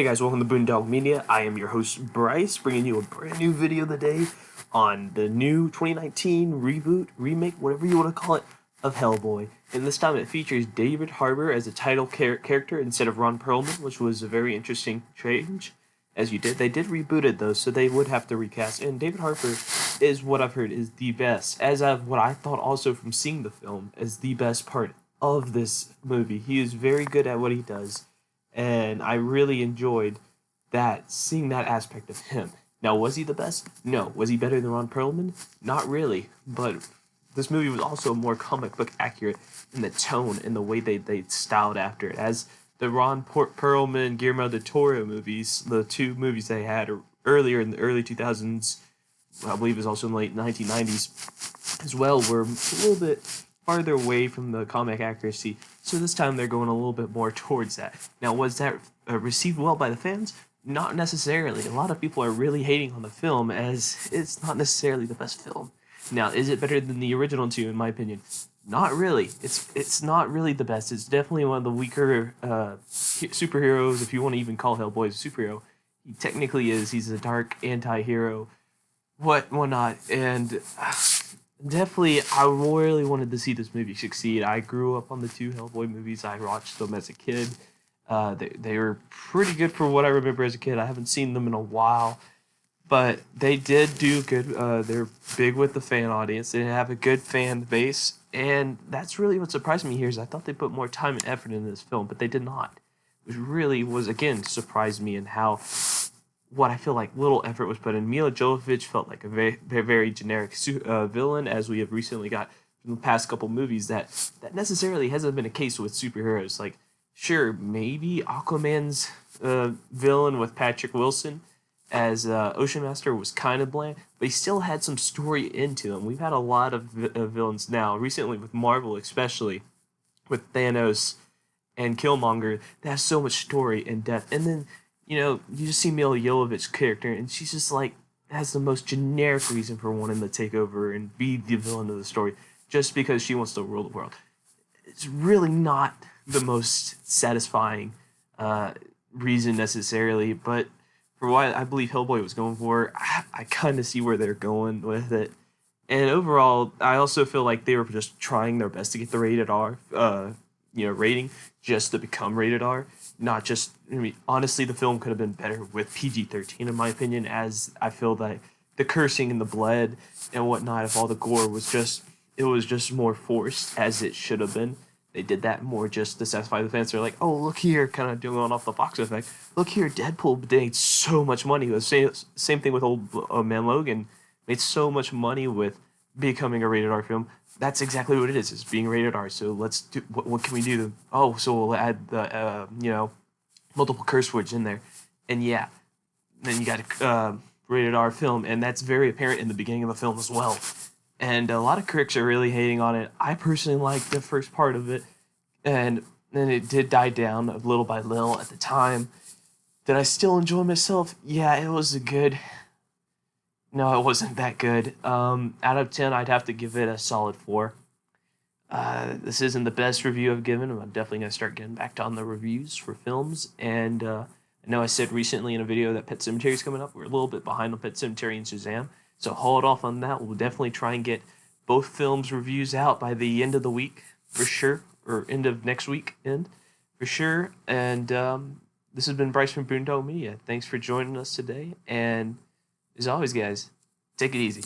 Hey guys, welcome to Boondog Media. I am your host Bryce, bringing you a brand new video today on the new 2019 reboot, remake, whatever you want to call it, of Hellboy. And this time it features David Harbour as a title character instead of Ron Perlman, which was a very interesting change. As you did, they did reboot it though, so they would have to recast. And David Harbour is what I've heard is the best, as of what I thought also from seeing the film, is the best part of this movie. He is very good at what he does. And I really enjoyed seeing that aspect of him. Now, was he the best? No. Was he better than Ron Perlman? Not really. But this movie was also more comic book accurate in the tone and the way they styled after it. As the Ron Perlman, Guillermo del Toro movies, the two movies they had earlier in the early 2000s, I believe it was also in the late 1990s as well, were a little bit farther away from the comic accuracy, so this time they're going a little bit more towards that. Now, was that received well by the fans? Not necessarily. A lot of people are really hating on the film as it's not necessarily the best film. Now, is it better than the original two, in my opinion? Not really. It's not really the best. It's definitely one of the weaker superheroes, if you want to even call Hellboy a superhero. He technically is. He's a dark anti-hero, whatnot, and definitely, I really wanted to see this movie succeed. I grew up on the two Hellboy movies. I watched them as a kid. They were pretty good for what I remember as a kid. I haven't seen them in a while, but they did do good. They're big with the fan audience. They have a good fan base, and that's really what surprised me here is I thought they put more time and effort into this film, but they did not, which really was, again, surprised me in how what I feel like little effort was put in. Mila Jovovich felt like a very generic villain, as we have recently got from the past couple movies. That necessarily hasn't been a case with superheroes. Like, sure, maybe Aquaman's villain with Patrick Wilson as Ocean Master was kind of bland, but he still had some story into him. We've had a lot of villains now, recently with Marvel especially, with Thanos and Killmonger, that has so much story and depth. And then, you just see Mila Jovovich's character, and she's just like, has the most generic reason for wanting to take over and be the villain of the story, just because she wants to rule the world. It's really not the most satisfying reason necessarily, but for what I believe Hellboy was going for, I kind of see where they're going with it. And overall, I also feel like they were just trying their best to get the rated R, rating, just to become rated R. Not just, honestly, the film could have been better with PG-13, in my opinion, as I feel that the cursing and the blood and whatnot of all the gore was just more forced, as it should have been. They did that more just to satisfy the fans. They're like, oh, look here, kind of doing off the box effect. Look here, Deadpool made so much money. The same thing with old man Logan. Made so much money with becoming a rated R film. That's exactly what it is. It's being rated R. So let's do. What can we do? So we'll add the multiple curse words in there, and yeah, then you got a rated R film, and that's very apparent in the beginning of the film as well. And a lot of critics are really hating on it. I personally liked the first part of it, and then it did die down a little by little at the time. Did I still enjoy myself? Yeah, it was good. No, it wasn't that good. Out of 10, I'd have to give it a solid 4. This isn't the best review I've given. I'm definitely going to start getting back on the reviews for films. And I know I said recently in a video that Pet Sematary is coming up. We're a little bit behind on Pet Sematary and Shazam. So hold off on that. We'll definitely try and get both films' reviews out by the end of the week, for sure. Or end of next week, for sure. And this has been Bryce from Boondog Media. Thanks for joining us today. And as always, guys, take it easy.